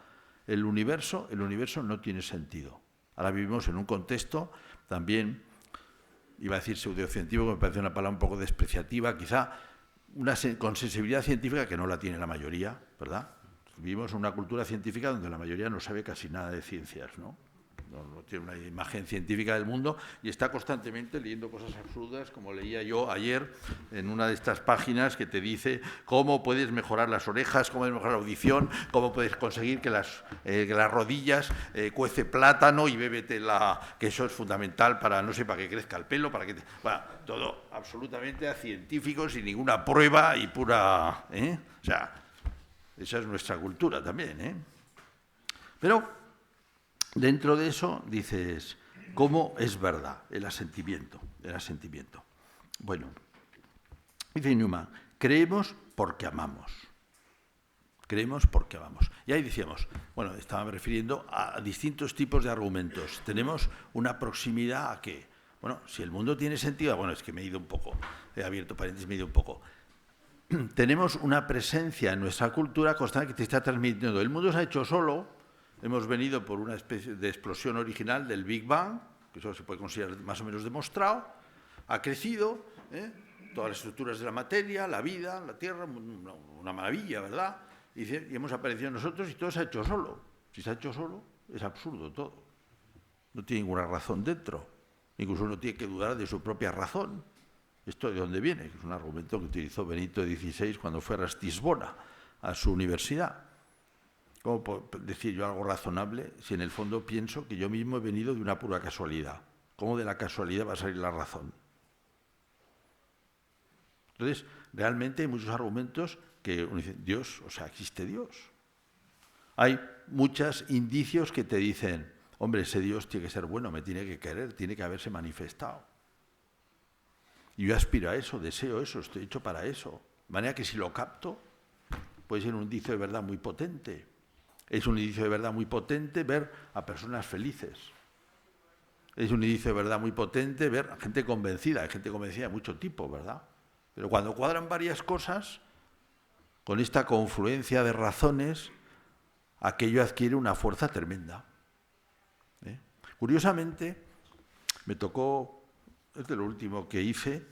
el universo no tiene sentido. Ahora vivimos en un contexto también, iba a decir pseudocientífico, me parece una palabra un poco despreciativa, quizá con sensibilidad científica que no la tiene la mayoría, ¿verdad? Vivimos en una cultura científica donde la mayoría no sabe casi nada de ciencias, ¿no? No tiene una imagen científica del mundo y está constantemente leyendo cosas absurdas, como leía yo ayer en una de estas páginas que te dice cómo puedes mejorar las orejas, cómo puedes mejorar la audición, cómo puedes conseguir que las rodillas cuece plátano y bébetela, que eso es fundamental para, no sé, para que crezca el pelo, para que... Bueno, todo absolutamente a científico, sin ninguna prueba y pura... O sea, esa es nuestra cultura también, Pero... dentro de eso dices, ¿cómo es verdad? El asentimiento. Bueno, dice Newman, creemos porque amamos. Y ahí decíamos, bueno, estaba refiriendo a distintos tipos de argumentos. Tenemos una proximidad a que, bueno, si el mundo tiene sentido, bueno, es que me he ido un poco, he abierto paréntesis, me he ido un poco. Tenemos una presencia en nuestra cultura constante que te está transmitiendo. El mundo se ha hecho solo. Hemos venido por una especie de explosión original del Big Bang, que eso se puede considerar más o menos demostrado, ha crecido, todas las estructuras de la materia, la vida, la Tierra, una maravilla, ¿verdad? Y hemos aparecido nosotros y todo se ha hecho solo. Si se ha hecho solo, es absurdo todo. No tiene ninguna razón dentro. Incluso uno tiene que dudar de su propia razón. ¿Esto de dónde viene? Es un argumento que utilizó Benito XVI cuando fue a Ratisbona, a su universidad. ¿Cómo puedo decir yo algo razonable si en el fondo pienso que yo mismo he venido de una pura casualidad? ¿Cómo de la casualidad va a salir la razón? Entonces, realmente hay muchos argumentos que uno dice, Dios, o sea, existe Dios. Hay muchos indicios que te dicen, hombre, ese Dios tiene que ser bueno, me tiene que querer, tiene que haberse manifestado. Y yo aspiro a eso, deseo eso, estoy hecho para eso. De manera que si lo capto, puede ser un indicio de verdad muy potente. Es un indicio de verdad muy potente ver a personas felices. Es un indicio de verdad muy potente ver a gente convencida. Hay gente convencida de mucho tipo, ¿verdad? Pero cuando cuadran varias cosas, con esta confluencia de razones, aquello adquiere una fuerza tremenda. Curiosamente, me tocó, es de lo último que hice,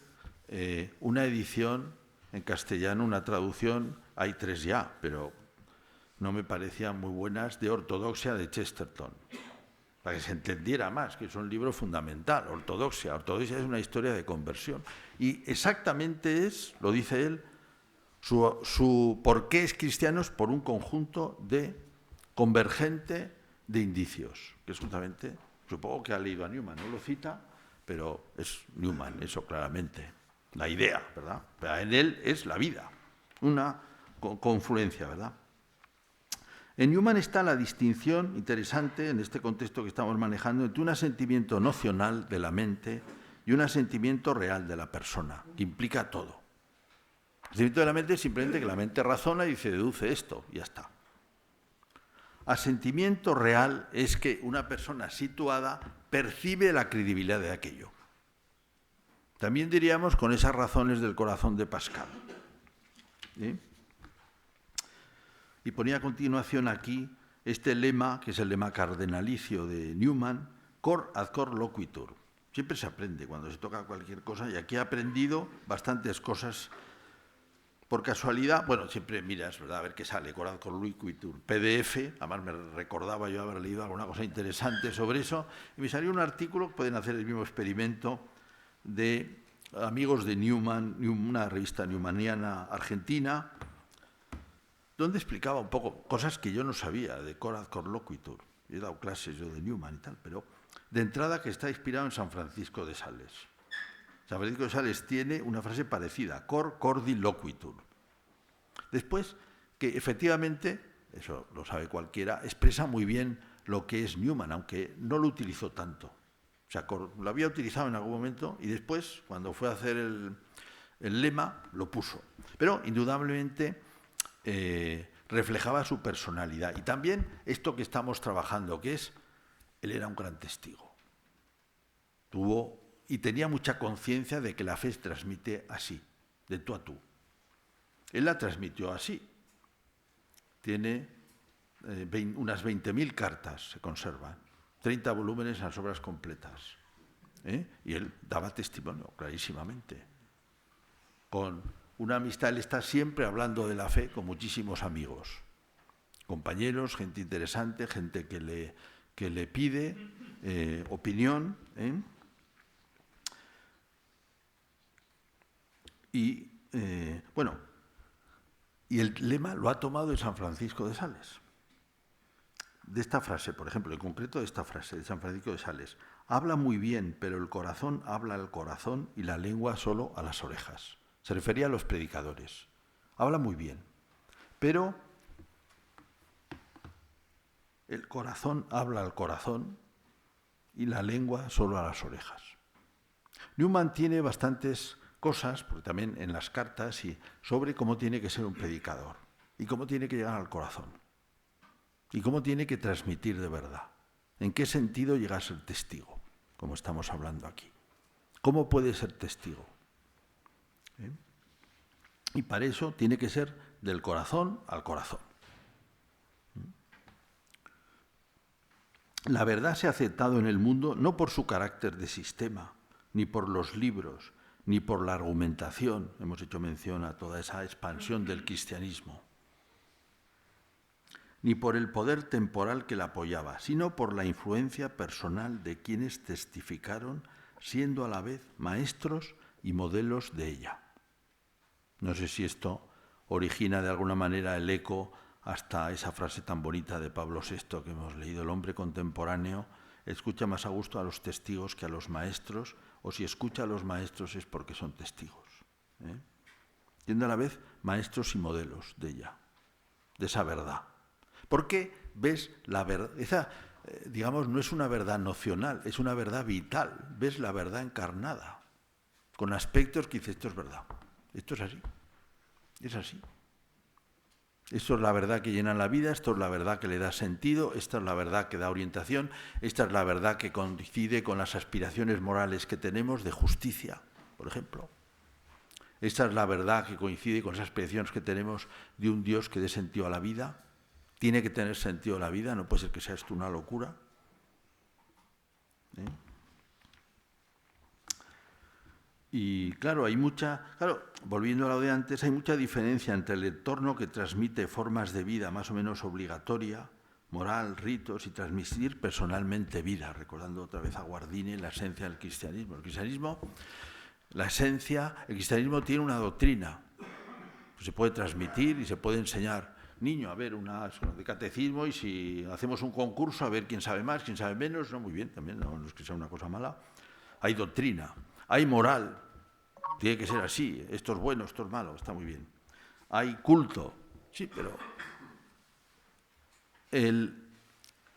una edición en castellano, una traducción, hay 3 ya, pero no me parecían muy buenas, de Ortodoxia de Chesterton, para que se entendiera más, que es un libro fundamental. Ortodoxia es una historia de conversión. Y exactamente es, lo dice él, su por qué es cristiano es por un conjunto de convergente de indicios, que es justamente, supongo que ha leído a Newman, no lo cita, pero es Newman, eso claramente, la idea, ¿verdad? Pero en él es la vida, una confluencia, ¿verdad? En Newman está la distinción interesante, en este contexto que estamos manejando, entre un asentimiento nocional de la mente y un asentimiento real de la persona, que implica todo. El asentimiento de la mente es simplemente que la mente razona y se deduce esto, y ya está. Asentimiento real es que una persona situada percibe la credibilidad de aquello. También diríamos con esas razones del corazón de Pascal. ¿Sí? Y ponía a continuación aquí este lema, que es el lema cardenalicio de Newman, cor ad cor loquitur. Siempre se aprende cuando se toca cualquier cosa, y aquí he aprendido bastantes cosas por casualidad, bueno, siempre miras, ¿verdad?, a ver qué sale, Coraz cor loquitur, PDF, además me recordaba yo haber leído alguna cosa interesante sobre eso, y me salió un artículo, pueden hacer el mismo experimento, de amigos de Newman, una revista newmaniana argentina, donde explicaba un poco cosas que yo no sabía de Coraz cor loquitur. He dado clases yo de Newman y tal, pero de entrada que está inspirado en San Francisco de Sales. San Francisco de Sales tiene una frase parecida, cor cordi loquitur. Después, que efectivamente, eso lo sabe cualquiera, expresa muy bien lo que es Newman, aunque no lo utilizó tanto. O sea, lo había utilizado en algún momento y después, cuando fue a hacer el lema, lo puso. Pero, indudablemente, reflejaba su personalidad. Y también esto que estamos trabajando, que es, él era un gran testigo. Y tenía mucha conciencia de que la fe se transmite así, de tú a tú. Él la transmitió así. Tiene unas 20.000 cartas, se conservan, 30 volúmenes en las obras completas. Y él daba testimonio clarísimamente. Con una amistad, él está siempre hablando de la fe con muchísimos amigos, compañeros, gente interesante, gente que le pide opinión. Y el lema lo ha tomado de San Francisco de Sales. De esta frase, por ejemplo, en concreto de esta frase de San Francisco de Sales: habla muy bien, pero el corazón habla al corazón y la lengua solo a las orejas. Se refería a los predicadores. Habla muy bien, pero el corazón habla al corazón y la lengua solo a las orejas. Newman tiene bastantes cosas, porque también en las cartas, y sobre cómo tiene que ser un predicador y cómo tiene que llegar al corazón y cómo tiene que transmitir de verdad. ¿En qué sentido llega a ser testigo? Como estamos hablando aquí. ¿Cómo puede ser testigo? Y para eso tiene que ser del corazón al corazón. La verdad se ha aceptado en el mundo no por su carácter de sistema, ni por los libros, ni por la argumentación. Hemos hecho mención a toda esa expansión del cristianismo. Ni por el poder temporal que la apoyaba, sino por la influencia personal de quienes testificaron, siendo a la vez maestros y modelos de ella. No sé si esto origina de alguna manera el eco hasta esa frase tan bonita de Pablo VI que hemos leído: el hombre contemporáneo escucha más a gusto a los testigos que a los maestros, o si escucha a los maestros es porque son testigos. Siendo a la vez maestros y modelos de ella, de esa verdad. Porque ves la verdad, esa, digamos, no es una verdad nocional, es una verdad vital. Ves la verdad encarnada, con aspectos que dices: esto es verdad, esto es así, es así. Esto es la verdad que llena la vida, esto es la verdad que le da sentido, esta es la verdad que da orientación, esta es la verdad que coincide con las aspiraciones morales que tenemos de justicia, por ejemplo. Esta es la verdad que coincide con esas aspiraciones que tenemos de un Dios que dé sentido a la vida. Tiene que tener sentido la vida, no puede ser que sea esto una locura. Y claro, volviendo a lo de antes, hay mucha diferencia entre el entorno que transmite formas de vida más o menos obligatoria, moral, ritos, y transmitir personalmente vida, recordando otra vez a Guardini la esencia del cristianismo. El cristianismo tiene una doctrina, pues se puede transmitir y se puede enseñar. Niño, a ver, de catecismo, y si hacemos un concurso a ver quién sabe más, quién sabe menos, no, muy bien, también, no es que sea una cosa mala. Hay doctrina, hay moral, tiene que ser así, esto es bueno, esto es malo, está muy bien. Hay culto, sí, pero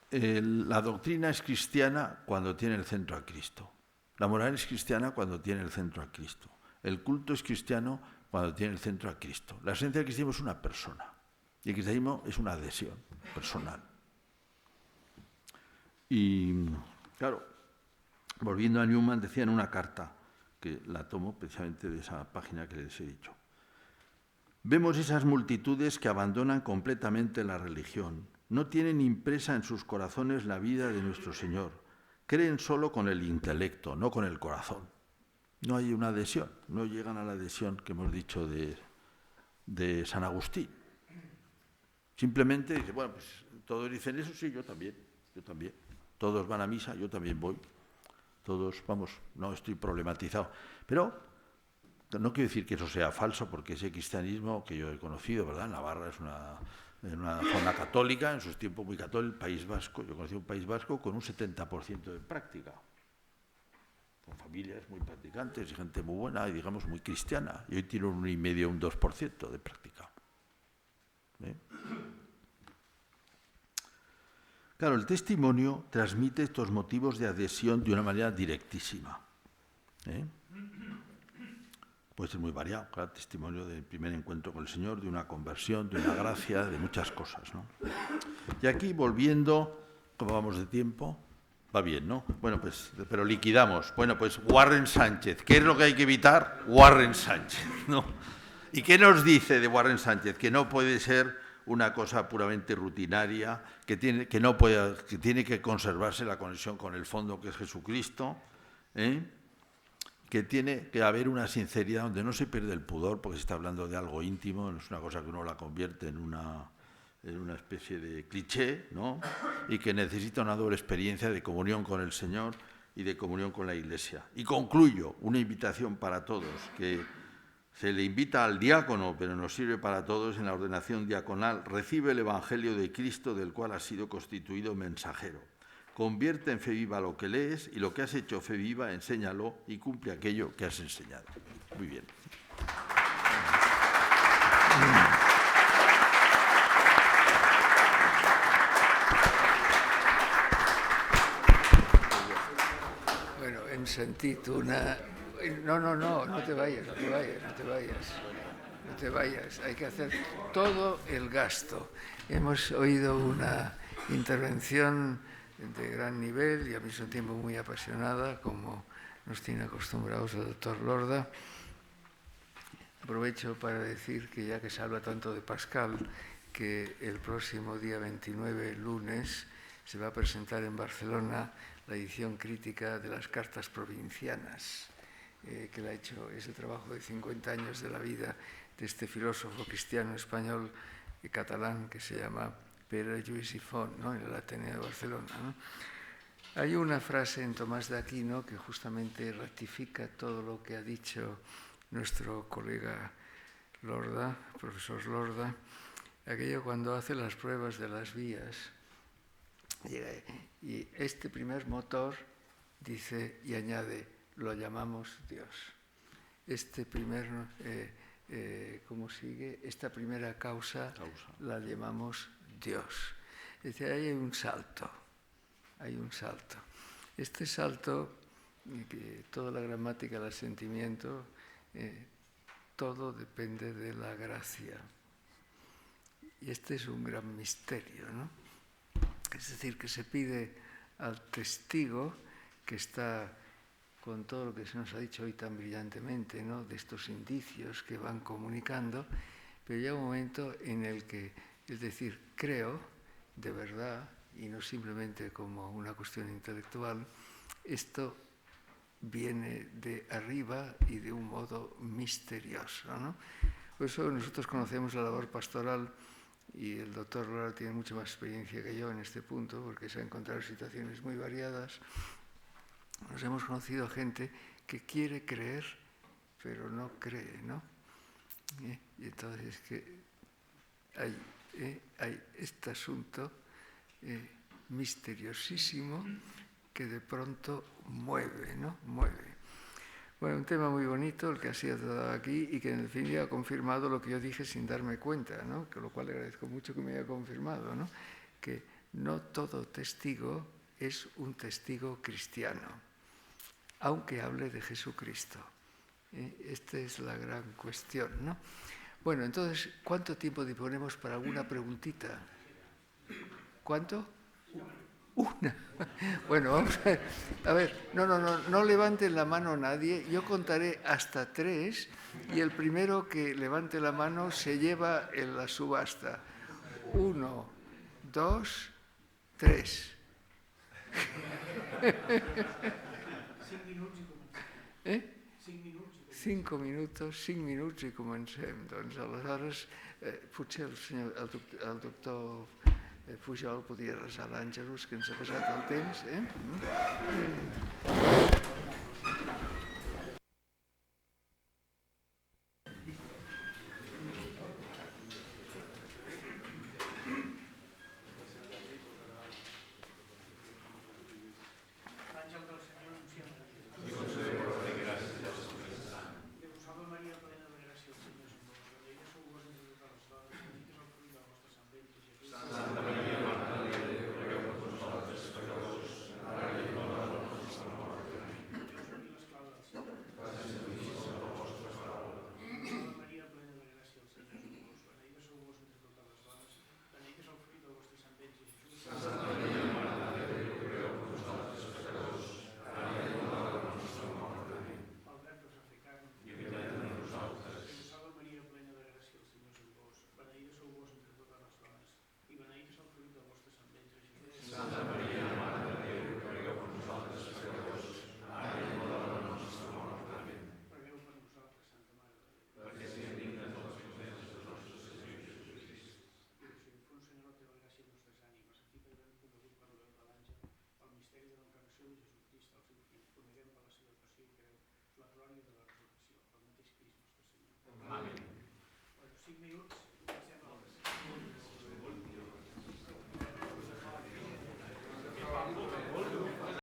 la doctrina es cristiana cuando tiene el centro a Cristo. La moral es cristiana cuando tiene el centro a Cristo. El culto es cristiano cuando tiene el centro a Cristo. La esencia del cristianismo es una persona. Y el cristianismo es una adhesión personal. Y, claro, volviendo a Newman, decía en una carta, que la tomo precisamente de esa página que les he dicho: vemos esas multitudes que abandonan completamente la religión, no tienen impresa en sus corazones la vida de nuestro Señor, creen solo con el intelecto, no con el corazón. No hay una adhesión, no llegan a la adhesión que hemos dicho de de San Agustín. Simplemente dice, bueno, pues todos dicen eso, sí, yo también. Todos van a misa, yo también voy. Todos, vamos, no estoy problematizado. Pero no quiero decir que eso sea falso, porque ese cristianismo que yo he conocido, ¿verdad? Navarra es una zona católica, en sus tiempos muy católico, el País Vasco, yo conocí un País Vasco con un 70% de práctica, con familias muy practicantes y gente muy buena y, digamos, muy cristiana. Y hoy tiene un 1,5, un 2% de práctica. Claro, el testimonio transmite estos motivos de adhesión de una manera directísima. Puede ser muy variado, claro, testimonio del primer encuentro con el Señor, de una conversión, de una gracia, de muchas cosas, ¿no? Y aquí, volviendo, como vamos de tiempo, va bien, ¿no? Bueno, pues, pero liquidamos. Bueno, pues Warren Sánchez. ¿Qué es lo que hay que evitar? Warren Sánchez, ¿no? ¿Y qué nos dice de Warren Sánchez? Que no puede ser una cosa puramente rutinaria, que tiene que conservarse la conexión con el fondo, que es Jesucristo, que tiene que haber una sinceridad donde no se pierde el pudor, porque se está hablando de algo íntimo, no es una cosa que uno la convierte en una especie de cliché, ¿no? Y que necesita una doble experiencia de comunión con el Señor y de comunión con la Iglesia. Y concluyo, una invitación para todos, que se le invita al diácono, pero nos sirve para todos en la ordenación diaconal. Recibe el Evangelio de Cristo, del cual has sido constituido mensajero. Convierte en fe viva lo que lees y lo que has hecho fe viva, enséñalo y cumple aquello que has enseñado. Muy bien. Bueno, hem sentit una... No te vayas. Hay que hacer todo el gasto. Hemos oído una intervención de gran nivel y al mismo tiempo muy apasionada, como nos tiene acostumbrados el doctor Lorda. Aprovecho para decir que ya que se habla tanto de Pascal, que el próximo día 29, lunes, se va a presentar en Barcelona la edición crítica de las cartas provincianas, que le ha hecho ese trabajo de 50 años de la vida de este filósofo cristiano español y catalán que se llama Pere Lluís i Font, ¿no? En el Ateneo de Barcelona, ¿no? Hay una frase en Tomás de Aquino que justamente ratifica todo lo que ha dicho nuestro colega Lorda, profesor Lorda, aquello cuando hace las pruebas de las vías. Y este primer motor dice y añade, lo llamamos Dios. Este primer, ¿cómo sigue? Esta primera causa la llamamos Dios. Es decir, hay un salto. Este salto, que toda la gramática del sentimiento, todo depende de la gracia. Y este es un gran misterio, ¿no? Es decir, que se pide al testigo que está con todo lo que se nos ha dicho hoy tan brillantemente, ¿no? De estos indicios que van comunicando, pero llega un momento en el que, es decir, creo de verdad, y no simplemente como una cuestión intelectual, esto viene de arriba y de un modo misterioso, ¿no? Por eso nosotros conocemos la labor pastoral y el doctor Lora tiene mucha más experiencia que yo en este punto, porque se ha encontrado situaciones muy variadas. Nos hemos conocido gente que quiere creer, pero no cree, ¿no? Y entonces que hay este asunto misteriosísimo que de pronto mueve, ¿no? Mueve. Bueno, un tema muy bonito el que ha sido tratado aquí y que en definitiva ha confirmado lo que yo dije sin darme cuenta, ¿no? Con lo cual le agradezco mucho que me haya confirmado, ¿no? Que no todo testigo es un testigo cristiano, aunque hable de Jesucristo. Esta es la gran cuestión, ¿no? Bueno, entonces, ¿cuánto tiempo disponemos para alguna preguntita? ¿Cuánto? Una. Bueno, vamos a ver. No levanten la mano nadie. Yo contaré hasta 3 y el primero que levante la mano se lleva en la subasta. 1, 2, 3. 5 minutos. 5 minuts i comencem. Doncs aleshores potser el doctor Pujol podia resar l'Àngelus, que ens ha passat el temps.